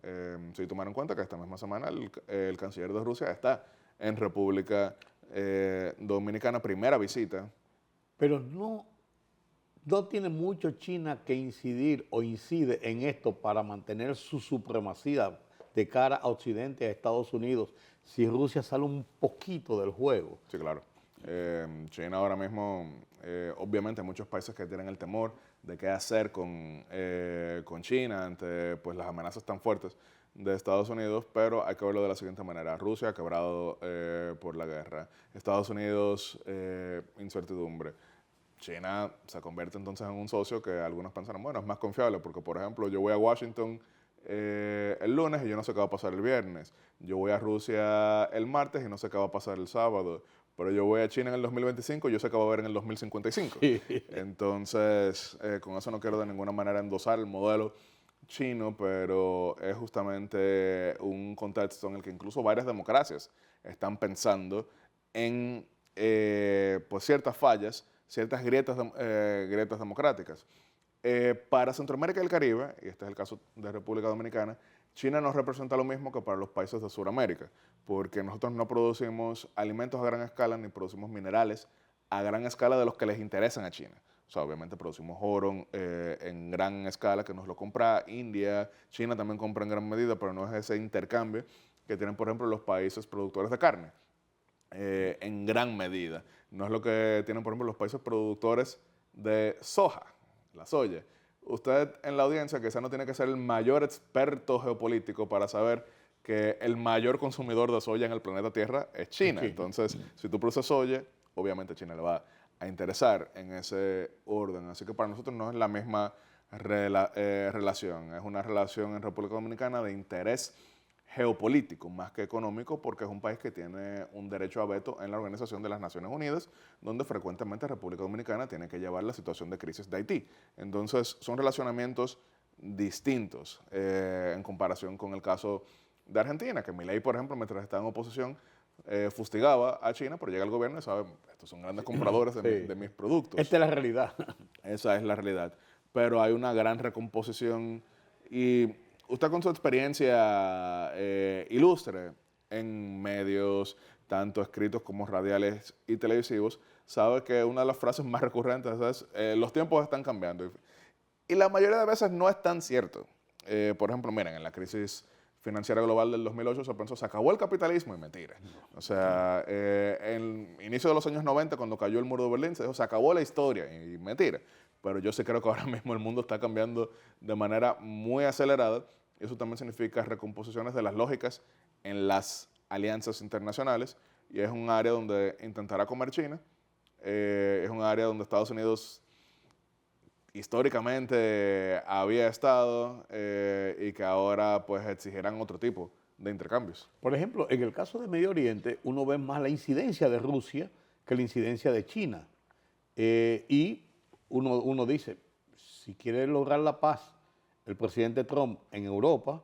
Speaker 5: Si tomaron en cuenta que esta misma semana el canciller de Rusia está en República Dominicana, primera visita.
Speaker 1: Pero no tiene mucho China que incidir o incide en esto para mantener su supremacía de cara a Occidente, a Estados Unidos, si Rusia sale un poquito del juego.
Speaker 5: Sí, claro. China ahora mismo, obviamente hay muchos países que tienen el temor de qué hacer con China ante pues, las amenazas tan fuertes de Estados Unidos, pero hay que verlo de la siguiente manera. Rusia ha quebrado por la guerra. Estados Unidos, incertidumbre. China se convierte entonces en un socio que algunos pensarán, bueno, es más confiable, porque por ejemplo yo voy a Washington el lunes y yo no sé qué va a pasar el viernes. Yo voy a Rusia el martes y no sé qué va a pasar el sábado. Pero yo voy a China en el 2025 y yo sé qué va a haber en el 2055. Entonces, con eso no quiero de ninguna manera endosar el modelo chino, pero es justamente un contexto en el que incluso varias democracias están pensando en pues ciertas fallas, ciertas grietas democráticas. Para Centroamérica y el Caribe, y este es el caso de República Dominicana, China no representa lo mismo que para los países de Sudamérica, porque nosotros no producimos alimentos a gran escala ni producimos minerales a gran escala de los que les interesan a China. O sea, obviamente producimos oro en gran escala que nos lo compra India, China también compra en gran medida, pero no es ese intercambio que tienen, por ejemplo, los países productores de carne, en gran medida. No es lo que tienen, por ejemplo, los países productores de soja, la soya. Usted en la audiencia quizá no tiene que ser el mayor experto geopolítico para saber que el mayor consumidor de soya en el planeta Tierra es China. Entonces, si tú produces soya, obviamente China le va a interesar en ese orden. Así que para nosotros no es la misma relación. Es una relación en República Dominicana de interés geopolítico más que económico, porque es un país que tiene un derecho a veto en la Organización de las Naciones Unidas, donde frecuentemente República Dominicana tiene que llevar la situación de crisis de Haití. Entonces, son relacionamientos distintos en comparación con el caso de Argentina, que Milei, por ejemplo, mientras estaba en oposición, fustigaba a China, pero llega al gobierno y sabe, estos son grandes compradores de mis productos.
Speaker 1: Esta es la realidad.
Speaker 5: Esa es la realidad. Pero hay una gran recomposición y usted con su experiencia ilustre en medios, tanto escritos como radiales y televisivos, sabe que una de las frases más recurrentes es los tiempos están cambiando. Y la mayoría de veces no es tan cierto. Por ejemplo, miren, en la crisis financiera global del 2008 se pensó, se acabó el capitalismo, y mentira. O sea, en el inicio de los años 90, cuando cayó el muro de Berlín, se dijo, se acabó la historia, y mentira. Pero yo sí creo que ahora mismo el mundo está cambiando de manera muy acelerada, y eso también significa recomposiciones de las lógicas en las alianzas internacionales, y es un área donde intentará comer China, es un área donde Estados Unidos históricamente había estado y que ahora pues exigirán otro tipo de intercambios.
Speaker 1: Por ejemplo, en el caso de Medio Oriente, uno ve más la incidencia de Rusia que la incidencia de China. Y uno dice, si quiere lograr la paz el presidente Trump en Europa,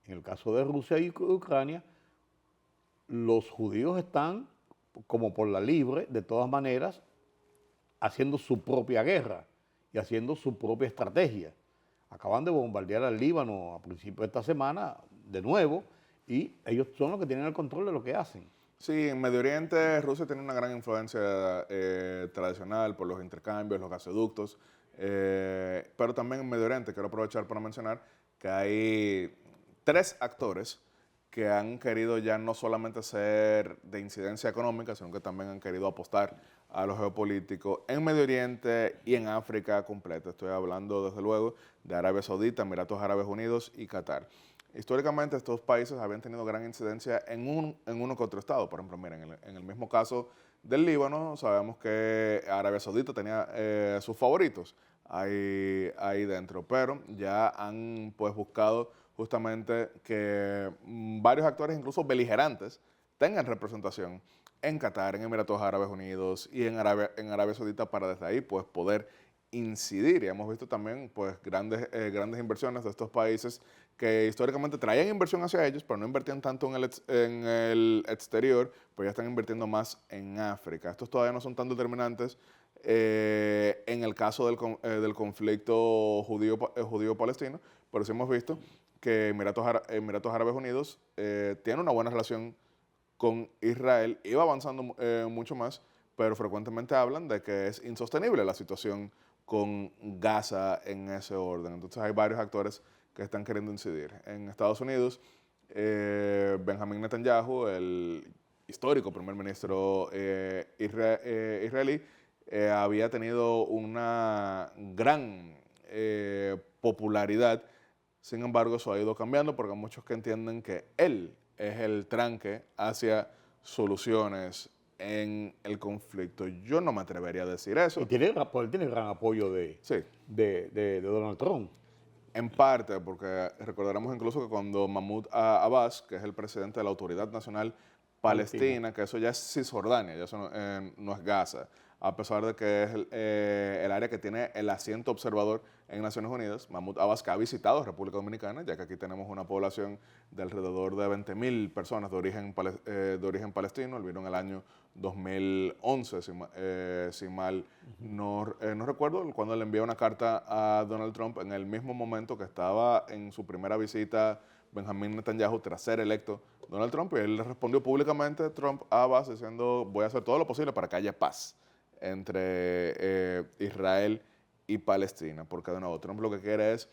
Speaker 1: en el caso de Rusia y Ucrania, los judíos están como por la libre, de todas maneras, haciendo su propia guerra y haciendo su propia estrategia. Acaban de bombardear al Líbano a principios de esta semana de nuevo y ellos son los que tienen el control de lo que hacen.
Speaker 5: Sí, en Medio Oriente Rusia tiene una gran influencia tradicional por los intercambios, los gasoductos, pero también en Medio Oriente quiero aprovechar para mencionar que hay 3 actores que han querido ya no solamente ser de incidencia económica, sino que también han querido apostar a lo geopolítico en Medio Oriente y en África completa. Estoy hablando, desde luego, de Arabia Saudita, Emiratos Árabes Unidos y Qatar. Históricamente, estos países habían tenido gran incidencia en uno que otro estado. Por ejemplo, miren, en el mismo caso del Líbano, sabemos que Arabia Saudita tenía sus favoritos ahí dentro, pero ya han pues buscado justamente que varios actores, incluso beligerantes, tengan representación en Qatar, en Emiratos Árabes Unidos y en Arabia Saudita para desde ahí pues poder incidir. Y hemos visto también pues grandes inversiones de estos países que históricamente traían inversión hacia ellos, pero no invertían tanto en el exterior, pues ya están invirtiendo más en África. Estos todavía no son tan determinantes en el caso del conflicto judío-palestino, pero sí hemos visto que Emiratos Árabes Unidos tiene una buena relación con Israel, iba avanzando mucho más, pero frecuentemente hablan de que es insostenible la situación con Gaza en ese orden. Entonces hay varios actores que están queriendo incidir. En Estados Unidos, Benjamin Netanyahu, el histórico primer ministro israelí, había tenido una gran popularidad. Sin embargo, eso ha ido cambiando porque hay muchos que entienden que él es el tranque hacia soluciones en el conflicto. Yo no me atrevería a decir eso.
Speaker 1: Y tiene gran apoyo
Speaker 5: Sí.
Speaker 1: de Donald Trump.
Speaker 5: En parte, porque recordaremos incluso que cuando Mahmoud Abbas, que es el presidente de la Autoridad Nacional Palestina, que eso ya es Cisjordania, ya eso no es Gaza, a pesar de que es el área que tiene el asiento observador en Naciones Unidas, Mahmoud Abbas, que ha visitado República Dominicana, ya que aquí tenemos una población de alrededor de 20.000 personas de origen palestino. Él vino en el año 2011, si mal no recuerdo, cuando le envió una carta a Donald Trump en el mismo momento que estaba en su primera visita Benjamin Netanyahu tras ser electo Donald Trump, y él le respondió públicamente a Abbas diciendo, voy a hacer todo lo posible para que haya paz entre Israel y Palestina, porque de nuevo Trump lo que quiere es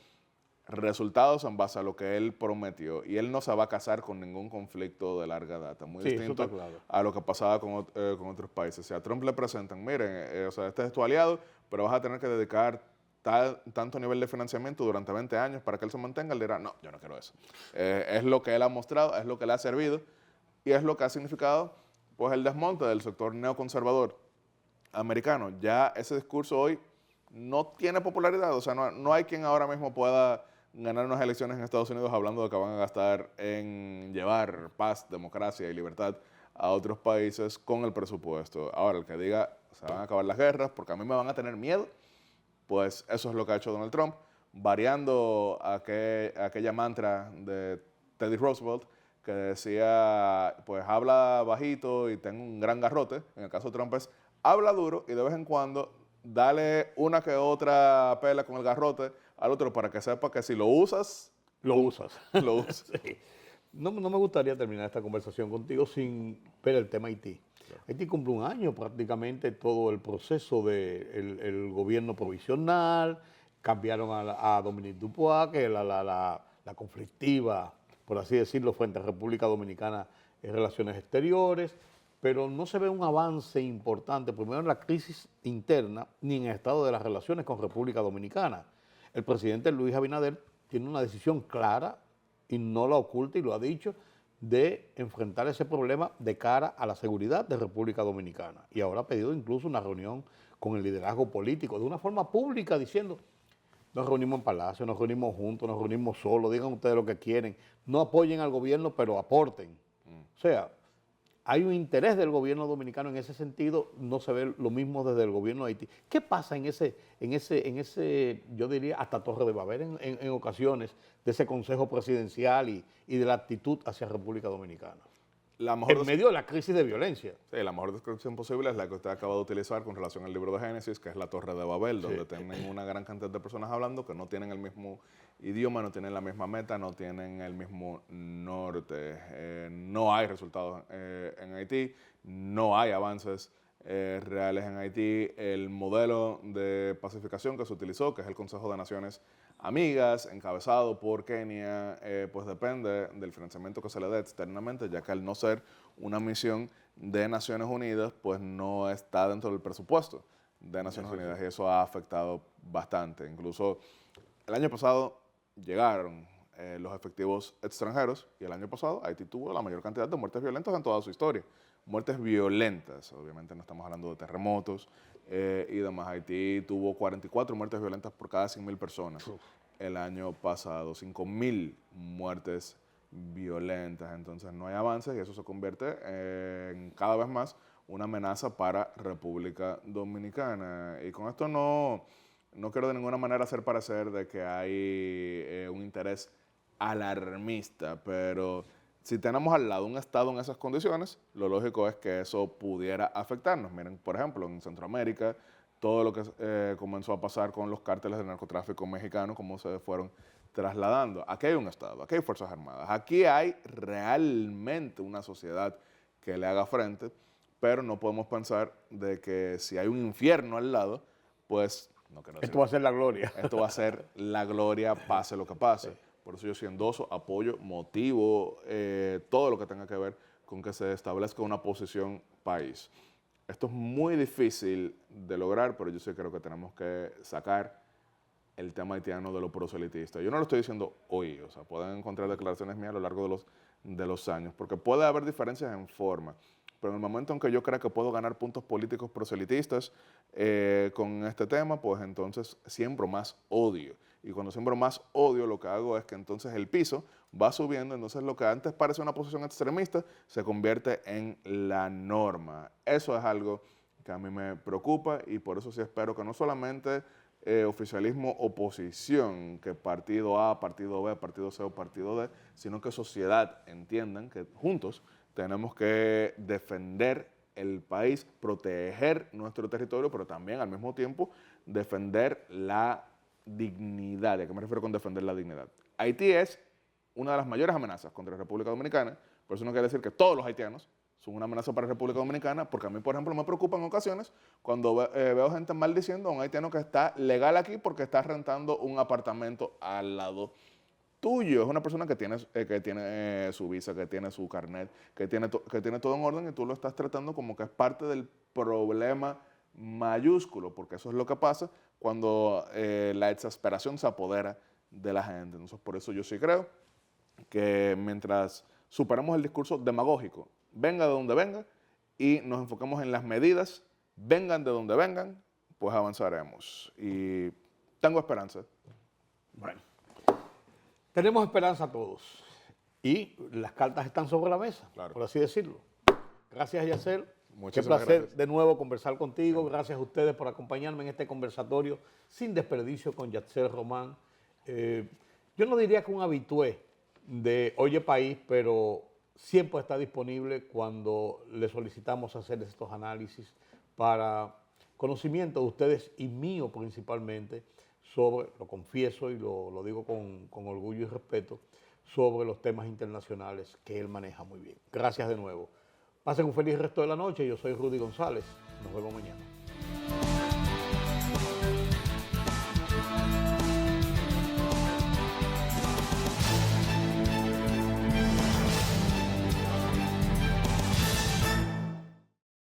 Speaker 5: resultados en base a lo que él prometió, y él no se va a casar con ningún conflicto de larga data, muy distinto a lo que pasaba con otros países. O sea, a Trump le presentan, miren, o sea, este es tu aliado, pero vas a tener que dedicar tanto nivel de financiamiento durante 20 años para que él se mantenga. Él dirá, no, yo no quiero eso. Es lo que él ha mostrado, es lo que le ha servido, y es lo que ha significado pues el desmonte del sector neoconservador americano. Ya ese discurso hoy no tiene popularidad, o sea, no hay quien ahora mismo pueda ganar unas elecciones en Estados Unidos hablando de que van a gastar en llevar paz, democracia y libertad a otros países con el presupuesto. Ahora, el que diga se van a acabar las guerras porque a mí me van a tener miedo, pues eso es lo que ha hecho Donald Trump. variando aquella mantra de Teddy Roosevelt que decía, pues habla bajito y ten un gran garrote. En el caso de Trump es, habla duro y de vez en cuando dale una que otra pela con el garrote al otro para que sepa que si lo usas,
Speaker 1: Lo usas.
Speaker 5: lo usas.
Speaker 1: Sí. No me gustaría terminar esta conversación contigo sin ver el tema Haití. Haití cumple un año prácticamente todo el proceso del gobierno provisional, cambiaron a Dominique Dupois, que es la conflictiva, por así decirlo, frente a República Dominicana en relaciones exteriores, pero no se ve un avance importante, primero en la crisis interna, ni en el estado de las relaciones con República Dominicana. El presidente Luis Abinader tiene una decisión clara y no la oculta y lo ha dicho, de enfrentar ese problema de cara a la seguridad de República Dominicana. Y ahora ha pedido incluso una reunión con el liderazgo político, de una forma pública, diciendo, nos reunimos en Palacio, nos reunimos juntos, nos reunimos solos, digan ustedes lo que quieren, no apoyen al gobierno, pero aporten. O sea, hay un interés del gobierno dominicano en ese sentido, no se ve lo mismo desde el gobierno de Haití. ¿Qué pasa en ese, yo diría, hasta Torre de Babel en ocasiones, de ese consejo presidencial y de la actitud hacia República Dominicana? En medio de la crisis de violencia.
Speaker 5: Sí, la mejor descripción posible es la que usted acaba de utilizar con relación al libro de Génesis, que es la Torre de Babel, donde tienen una gran cantidad de personas hablando que no tienen el mismo idioma, no tienen la misma meta, no tienen el mismo norte. No hay resultados en Haití, no hay avances reales en Haití. El modelo de pacificación que se utilizó, que es el Consejo de Naciones Amigas, encabezado por Kenia, pues depende del financiamiento que se le dé externamente, ya que al no ser una misión de Naciones Unidas, pues no está dentro del presupuesto de Naciones Unidas y eso ha afectado bastante. Incluso el año pasado llegaron los efectivos extranjeros y el año pasado Haití tuvo la mayor cantidad de muertes violentas en toda su historia. Muertes violentas, obviamente no estamos hablando de terremotos y demás. Haití tuvo 44 muertes violentas por cada 100,000 personas el año pasado, 5,000 muertes violentas. Entonces no hay avances y eso se convierte en cada vez más una amenaza para República Dominicana. Y con esto no quiero de ninguna manera hacer parecer de que hay un interés alarmista, pero si tenemos al lado un Estado en esas condiciones, lo lógico es que eso pudiera afectarnos. Miren, por ejemplo, en Centroamérica, todo lo que comenzó a pasar con los cárteles de narcotráfico mexicanos, cómo se fueron trasladando. Aquí hay un Estado, aquí hay Fuerzas Armadas, aquí hay realmente una sociedad que le haga frente, pero no podemos pensar de que si hay un infierno al lado, pues no quiero decir,
Speaker 1: esto va a ser la gloria.
Speaker 5: Esto va a ser la gloria, pase lo que pase. Sí. Por eso yo sí endoso, apoyo, motivo, todo lo que tenga que ver con que se establezca una posición país. Esto es muy difícil de lograr, pero yo sí creo que tenemos que sacar el tema haitiano de lo proselitista. Yo no lo estoy diciendo hoy, o sea, pueden encontrar declaraciones mías a lo largo de los años, porque puede haber diferencias en forma, pero en el momento en que yo crea que puedo ganar puntos políticos proselitistas con este tema, pues entonces siembro más odio. Y cuando siembro más odio, lo que hago es que entonces el piso va subiendo, entonces lo que antes parecía una posición extremista se convierte en la norma. Eso es algo que a mí me preocupa y por eso sí espero que no solamente oficialismo, oposición, que partido A, partido B, partido C o partido D, sino que sociedad entiendan que juntos tenemos que defender el país, proteger nuestro territorio, pero también al mismo tiempo defender la dignidad. ¿A qué me refiero con defender la dignidad? Haití es una de las mayores amenazas contra la República Dominicana, por eso no quiere decir que todos los haitianos son una amenaza para la República Dominicana, porque a mí, por ejemplo, me preocupa en ocasiones cuando veo gente maldiciendo a un haitiano que está legal aquí porque está rentando un apartamento al lado tuyo. Es una persona que tiene su visa, que tiene su carnet, que tiene todo en orden y tú lo estás tratando como que es parte del problema mayúsculo, porque eso es lo que pasa cuando la exasperación se apodera de la gente. Entonces, por eso yo sí creo que mientras superemos el discurso demagógico, venga de donde venga, y nos enfoquemos en las medidas, vengan de donde vengan, pues avanzaremos. Y tengo esperanza.
Speaker 1: Bueno, tenemos esperanza todos. Y las cartas están sobre la mesa, claro, por así decirlo. Gracias, Yacel. Qué placer gracias de nuevo conversar contigo. Gracias a ustedes por acompañarme en este conversatorio sin desperdicio con Yacel Román, yo no diría que un habitué de Oye País, pero siempre está disponible cuando le solicitamos hacer estos análisis para conocimiento de ustedes y mío principalmente sobre, lo confieso y lo digo con orgullo y respeto, sobre los temas internacionales que él maneja muy bien. Gracias de nuevo. Pasen un feliz resto de la noche. Yo soy Rudy González. Nos vemos mañana.